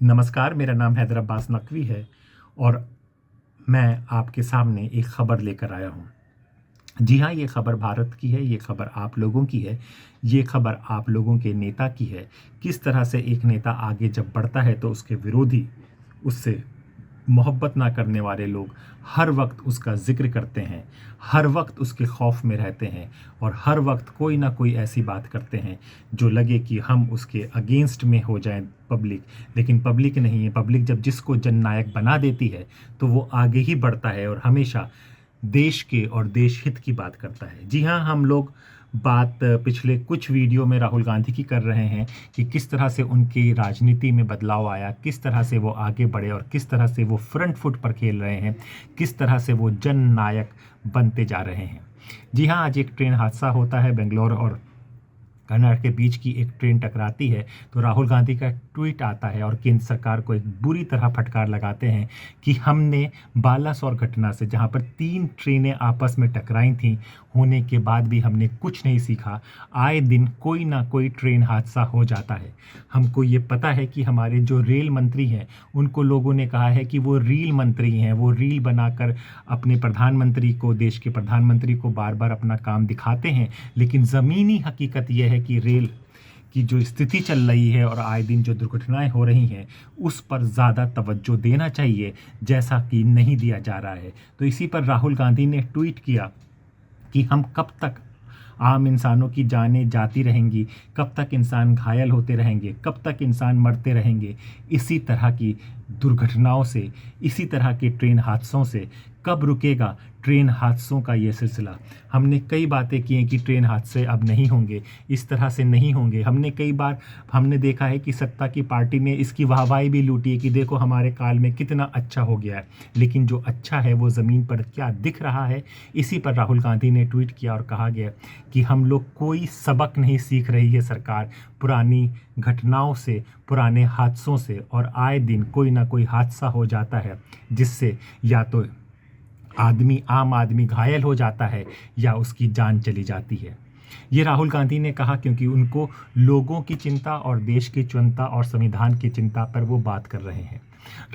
नमस्कार, मेरा नाम हैदर अब्बास नकवी है और मैं आपके सामने एक ख़बर लेकर आया हूँ। जी हाँ, ये ख़बर भारत की है, ये ख़बर आप लोगों की है, ये ख़बर आप लोगों के नेता की है। किस तरह से एक नेता आगे जब बढ़ता है तो उसके विरोधी, उससे मोहब्बत ना करने वाले लोग हर वक्त उसका ज़िक्र करते हैं, हर वक्त उसके खौफ में रहते हैं और हर वक्त कोई ना कोई ऐसी बात करते हैं जो लगे कि हम उसके अगेंस्ट में हो जाएं पब्लिक। लेकिन पब्लिक नहीं है, पब्लिक जब जिसको जननायक बना देती है तो वो आगे ही बढ़ता है और हमेशा देश के और देश हित की बात करता है। जी हाँ, हम लोग बात पिछले कुछ वीडियो में राहुल गांधी की कर रहे हैं कि किस तरह से उनकी राजनीति में बदलाव आया, किस तरह से वो आगे बढ़े और किस तरह से वो फ्रंट फुट पर खेल रहे हैं, किस तरह से वो जननायक बनते जा रहे हैं। जी हाँ, आज एक ट्रेन हादसा होता है, बेंगलोर और कर्नाटक के बीच की एक ट्रेन टकराती है तो राहुल गांधी का ट्वीट आता है और केंद्र सरकार को एक बुरी तरह फटकार लगाते हैं कि हमने बालासोर घटना से, जहां पर 3 ट्रेनें आपस में टकराई थी, होने के बाद भी हमने कुछ नहीं सीखा। आए दिन कोई ना कोई ट्रेन हादसा हो जाता है। हमको ये पता है कि हमारे जो रेल मंत्री हैं उनको लोगों ने कहा है कि वो रील मंत्री हैं, वो रील बनाकर अपने प्रधानमंत्री को, देश के प्रधानमंत्री को बार बार अपना काम दिखाते हैं। लेकिन ज़मीनी हकीकत यह है कि रेल की जो स्थिति चल रही है और आए दिन जो दुर्घटनाएं हो रही हैं उस पर ज़्यादा तवज्जो देना चाहिए, जैसा कि नहीं दिया जा रहा है। तो इसी पर राहुल गांधी ने ट्वीट किया कि हम कब तक आम इंसानों की जानें जाती रहेंगी, कब तक इंसान घायल होते रहेंगे, कब तक इंसान मरते रहेंगे इसी तरह की दुर्घटनाओं से, इसी तरह के ट्रेन हादसों से। कब रुकेगा ट्रेन हादसों का ये सिलसिला? हमने कई बातें की हैं कि ट्रेन हादसे अब नहीं होंगे, इस तरह से नहीं होंगे। हमने कई बार हमने देखा है कि सत्ता की पार्टी ने इसकी वाहवाही भी लूटी है कि देखो हमारे काल में कितना अच्छा हो गया है। लेकिन जो अच्छा है वो ज़मीन पर क्या दिख रहा है, इसी पर राहुल गांधी ने ट्वीट किया और कहा गया कि हम लोग कोई सबक नहीं सीख रही है सरकार पुरानी घटनाओं से, पुराने हादसों से, और आए दिन कोई ना कोई हादसा हो जाता है जिससे या तो आम आदमी घायल हो जाता है या उसकी जान चली जाती है। ये राहुल गांधी ने कहा क्योंकि उनको लोगों की चिंता और देश की चिंता और संविधान की चिंता पर वो बात कर रहे हैं।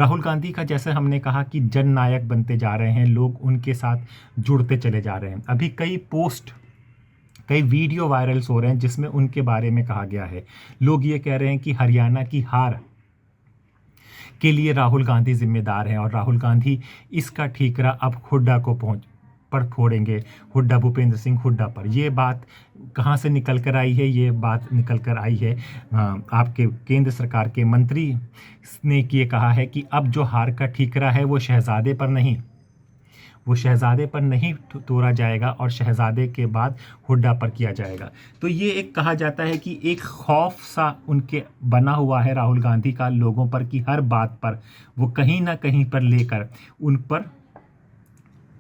राहुल गांधी का, जैसे हमने कहा, कि जननायक बनते जा रहे हैं, लोग उनके साथ जुड़ते चले जा रहे हैं। अभी कई वीडियो वायरल्स हो रहे हैं जिसमें उनके बारे में कहा गया है। लोग ये कह रहे हैं कि हरियाणा की हार के लिए राहुल गांधी जिम्मेदार हैं और राहुल गांधी इसका ठीकरा अब हुड्डा को फोड़ेंगे, हुड्डा, भूपेंद्र सिंह हुड्डा पर। ये बात कहाँ से निकल कर आई है? ये बात निकल कर आई है आपके केंद्र सरकार के मंत्री ने ये कहा है कि अब जो हार का ठीकरा है वो शहजादे पर नहीं, वो शहजादे पर नहीं तोड़ा जाएगा और शहजादे के बाद हुड्डा पर किया जाएगा। तो ये एक कहा जाता है कि एक खौफ सा उनके बना हुआ है राहुल गांधी का लोगों पर, कि हर बात पर वो कहीं ना कहीं पर लेकर उन पर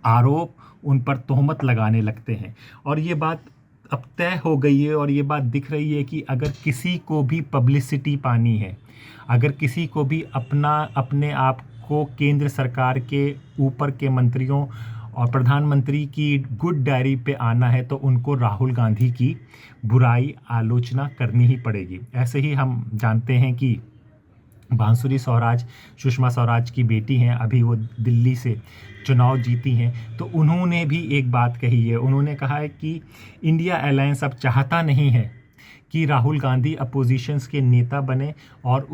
आरोप, उन पर तोहमत लगाने लगते हैं। और ये बात अब तय हो गई है और ये बात दिख रही है कि अगर किसी को भी पब्लिसिटी पानी है, अगर किसी को भी अपने आप को केंद्र सरकार के ऊपर के मंत्रियों और प्रधानमंत्री की गुड डायरी पे आना है तो उनको राहुल गांधी की बुराई, आलोचना करनी ही पड़ेगी। ऐसे ही हम जानते हैं कि बांसुरी स्वराज, सुषमा स्वराज की बेटी हैं, अभी वो दिल्ली से चुनाव जीती हैं, तो उन्होंने भी एक बात कही है। उन्होंने कहा है कि इंडिया अलायंस अब चाहता नहीं है कि राहुल गांधी अपोजिशंस के नेता बने और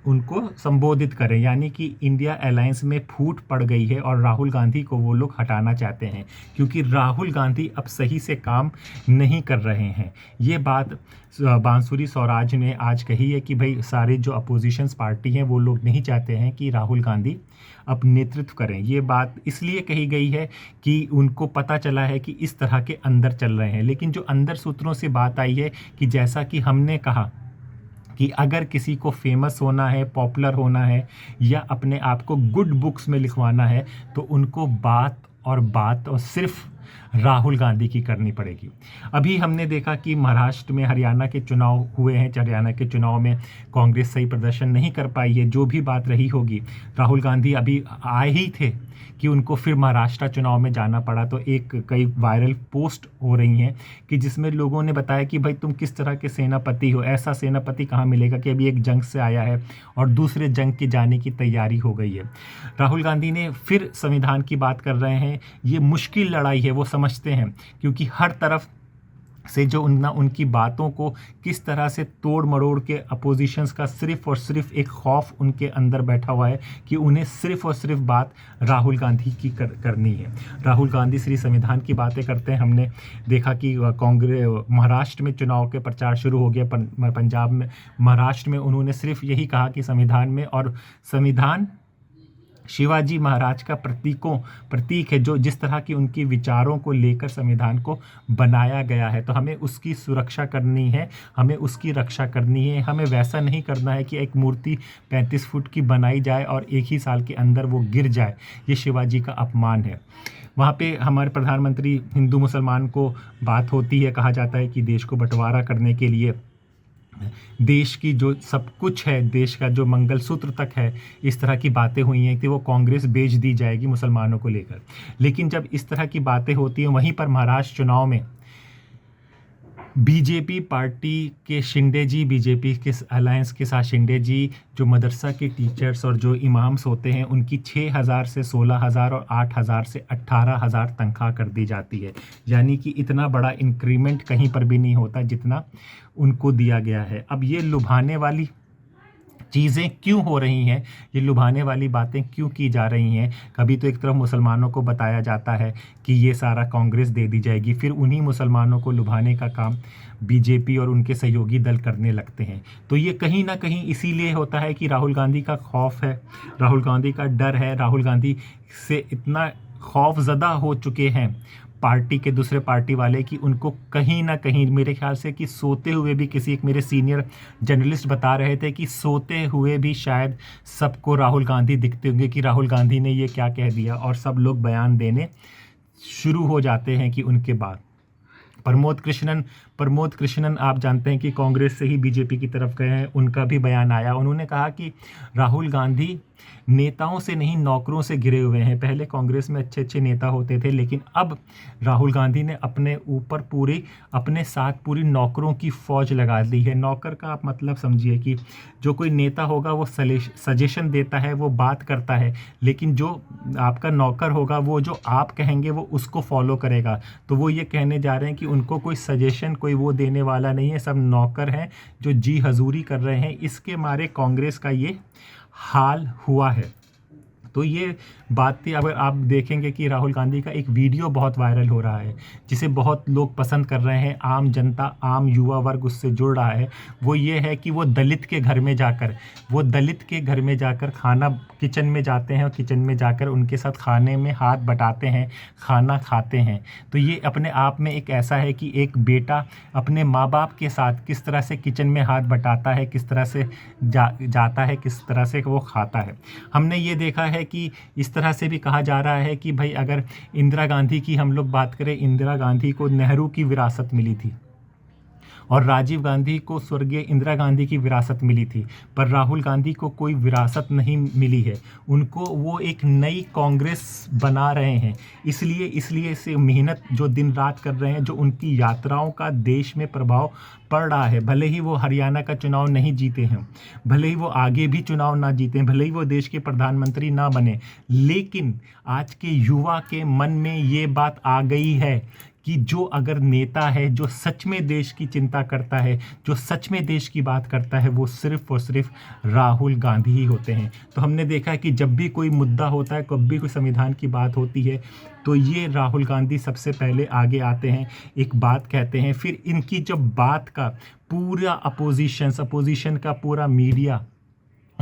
उनको संबोधित करें, यानी कि इंडिया अलायंस में फूट पड़ गई है और राहुल गांधी को वो लोग हटाना चाहते हैं क्योंकि राहुल गांधी अब सही से काम नहीं कर रहे हैं। ये बात बांसुरी स्वराज ने आज कही है कि भाई सारे जो अपोजिशंस पार्टी हैं वो लोग नहीं चाहते हैं कि राहुल गांधी अब नेतृत्व करें। ये बात इसलिए कही गई है कि उनको पता चला है कि इस तरह के अंदर चल रहे हैं। लेकिन जो अंदर सूत्रों से बात आई है कि जैसा कि हमने कहा कि अगर किसी को फेमस होना है, पॉपुलर होना है या अपने आप को गुड बुक्स में लिखवाना है तो उनको बात और सिर्फ राहुल गांधी की करनी पड़ेगी। अभी हमने देखा कि महाराष्ट्र में, हरियाणा के चुनाव हुए हैं। हरियाणा के चुनाव में कांग्रेस सही प्रदर्शन नहीं कर पाई है। जो भी बात रही होगी, राहुल गांधी अभी आए ही थे कि उनको फिर महाराष्ट्र चुनाव में जाना पड़ा। तो कई वायरल पोस्ट हो रही हैं कि जिसमें लोगों ने बताया कि भाई तुम किस तरह के सेनापति हो, ऐसा सेनापति कहाँ मिलेगा कि अभी एक जंग से आया है और दूसरे जंग के जाने की तैयारी हो गई है। राहुल गांधी ने फिर संविधान की बात कर रहे हैं। ये मुश्किल लड़ाई है, वो समझते हैं, क्योंकि हर तरफ से जो उनकी बातों को किस तरह से तोड़ मरोड़ के अपोजिशंस का सिर्फ और सिर्फ एक खौफ उनके अंदर बैठा हुआ है कि उन्हें सिर्फ और सिर्फ बात राहुल गांधी की करनी है। राहुल गांधी श्री संविधान की बातें करते हैं। हमने देखा कि कांग्रेस महाराष्ट्र में चुनाव के प्रचार शुरू हो गया। पंजाब में, महाराष्ट्र में उन्होंने सिर्फ यही कहा कि संविधान में, और संविधान शिवाजी महाराज का प्रतीक है, जो जिस तरह की उनकी विचारों को लेकर संविधान को बनाया गया है। तो हमें उसकी सुरक्षा करनी है, हमें उसकी रक्षा करनी है। हमें वैसा नहीं करना है कि एक मूर्ति 35 फुट की बनाई जाए और एक ही साल के अंदर वो गिर जाए। ये शिवाजी का अपमान है। वहाँ पे हमारे प्रधानमंत्री, हिंदू मुसलमान को बात होती है, कहा जाता है कि देश को बंटवारा करने के लिए, देश की जो सब कुछ है, देश का जो मंगलसूत्र तक है, इस तरह की बातें हुई हैं कि वो कांग्रेस बेच दी जाएगी मुसलमानों को लेकर। लेकिन जब इस तरह की बातें होती हैं, वहीं पर महाराष्ट्र चुनाव में बीजेपी पार्टी के शिंदे जी, बीजेपी के अलायंस के साथ शिंदे जी, जो मदरसा के टीचर्स और जो इमाम्स होते हैं, उनकी 6,000 से 16,000 और 8,000 से 18,000 तनख्वाह कर दी जाती है। यानी कि इतना बड़ा इंक्रीमेंट कहीं पर भी नहीं होता जितना उनको दिया गया है। अब ये लुभाने वाली चीज़ें क्यों हो रही हैं, ये लुभाने वाली बातें क्यों की जा रही हैं? कभी तो एक तरफ मुसलमानों को बताया जाता है कि ये सारा कांग्रेस दे दी जाएगी, फिर उन्हीं मुसलमानों को लुभाने का काम बीजेपी और उनके सहयोगी दल करने लगते हैं। तो ये कहीं ना कहीं इसीलिए होता है कि राहुल गांधी का खौफ है, राहुल गांधी का डर है। राहुल गांधी से इतना खौफजदा हो चुके हैं पार्टी के दूसरे पार्टी वाले कि उनको कहीं ना कहीं, मेरे ख्याल से कि सोते हुए भी, किसी एक मेरे सीनियर जर्नलिस्ट बता रहे थे कि सोते हुए भी शायद सबको राहुल गांधी दिखते होंगे कि राहुल गांधी ने ये क्या कह दिया, और सब लोग बयान देने शुरू हो जाते हैं कि उनके बाद प्रमोद कृष्णन आप जानते हैं कि कांग्रेस से ही बीजेपी की तरफ गए हैं। उनका भी बयान आया। उन्होंने कहा कि राहुल गांधी नेताओं से नहीं, नौकरों से घिरे हुए हैं। पहले कांग्रेस में अच्छे अच्छे नेता होते थे, लेकिन अब राहुल गांधी ने अपने साथ पूरी नौकरों की फौज लगा दी है। नौकर का आप मतलब समझिए कि जो कोई नेता होगा वो सजेशन देता है, वो बात करता है, लेकिन जो आपका नौकर होगा वो जो आप कहेंगे वो उसको फॉलो करेगा। तो वो ये कहने जा रहे हैं कि उनको कोई सजेशन, कोई वो देने वाला नहीं है, सब नौकर हैं जो जी हजूरी कर रहे हैं। इसके मारे कांग्रेस का ये हाल हुआ है। तो ये बात थी। अगर आप देखेंगे कि राहुल गांधी का एक वीडियो बहुत वायरल हो रहा है, जिसे बहुत लोग पसंद कर रहे हैं, आम जनता, आम युवा वर्ग उससे जुड़ रहा है। वो ये है कि वो दलित के घर में जाकर खाना, किचन में जाते हैं और किचन में जाकर उनके साथ खाने में हाथ बटाते हैं, खाना खाते हैं। तो ये अपने आप में एक ऐसा है कि एक बेटा अपने माँ बाप के साथ किस तरह से किचन में हाथ बटाता है, किस तरह से जाता है, किस तरह से वो खाता है। हमने ये देखा है कि इस तरह से भी कहा जा रहा है कि भाई अगर इंदिरा गांधी की हम लोग बात करें, इंदिरा गांधी को नेहरू की विरासत मिली थी और राजीव गांधी को स्वर्गीय इंदिरा गांधी की विरासत मिली थी, पर राहुल गांधी को कोई विरासत नहीं मिली है। उनको वो एक नई कांग्रेस बना रहे हैं, इसलिए से मेहनत जो दिन रात कर रहे हैं, जो उनकी यात्राओं का देश में प्रभाव पड़ रहा है। भले ही वो हरियाणा का चुनाव नहीं जीते हैं, भले ही वो आगे भी चुनाव ना जीते हैं, भले ही वो देश के प्रधानमंत्री ना बने, लेकिन आज के युवा के मन में ये बात आ गई है कि जो अगर नेता है, जो सच में देश की चिंता करता है, जो सच में देश की बात करता है, वो सिर्फ और सिर्फ राहुल गांधी ही होते हैं। तो हमने देखा है कि जब भी कोई मुद्दा होता है, कभी भी कोई संविधान की बात होती है, तो ये राहुल गांधी सबसे पहले आगे आते हैं, एक बात कहते हैं। फिर इनकी जब बात का पूरा अपोजिशन का पूरा मीडिया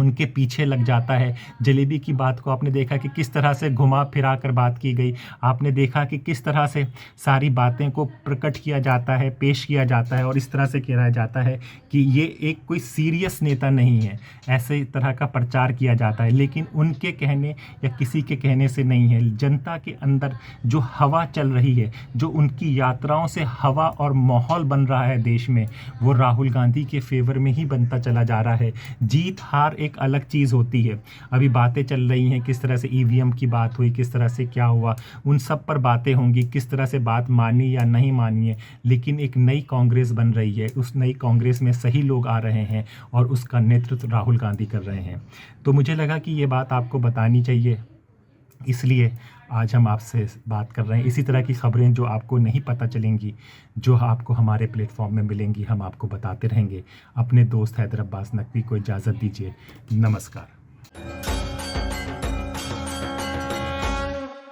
उनके पीछे लग जाता है। जलेबी की बात को आपने देखा कि किस तरह से घुमा फिरा कर बात की गई। आपने देखा कि किस तरह से सारी बातें को प्रकट किया जाता है, पेश किया जाता है और इस तरह से किया जाता है कि ये एक कोई सीरियस नेता नहीं है, ऐसे तरह का प्रचार किया जाता है। लेकिन उनके कहने या किसी के कहने से नहीं है, जनता के अंदर जो हवा चल रही है, जो उनकी यात्राओं से हवा और माहौल बन रहा है देश में, वो राहुल गांधी के फेवर में ही बनता चला जा रहा है। जीत हार एक अलग चीज़ होती है। अभी बातें चल रही हैं, किस तरह से ईवीएम की बात हुई, किस तरह से क्या हुआ, उन सब पर बातें होंगी, किस तरह से बात मानी या नहीं मानी है। लेकिन एक नई कांग्रेस बन रही है, उस नई कांग्रेस में सही लोग आ रहे हैं और उसका नेतृत्व राहुल गांधी कर रहे हैं। तो मुझे लगा कि ये बात आपको बतानी चाहिए, इसलिए आज हम आपसे बात कर रहे हैं। इसी तरह की खबरें जो आपको नहीं पता चलेंगी, जो आपको हमारे प्लेटफॉर्म में मिलेंगी, हम आपको बताते रहेंगे। अपने दोस्त हैदर अब्बास नकवी को इजाज़त दीजिए। नमस्कार।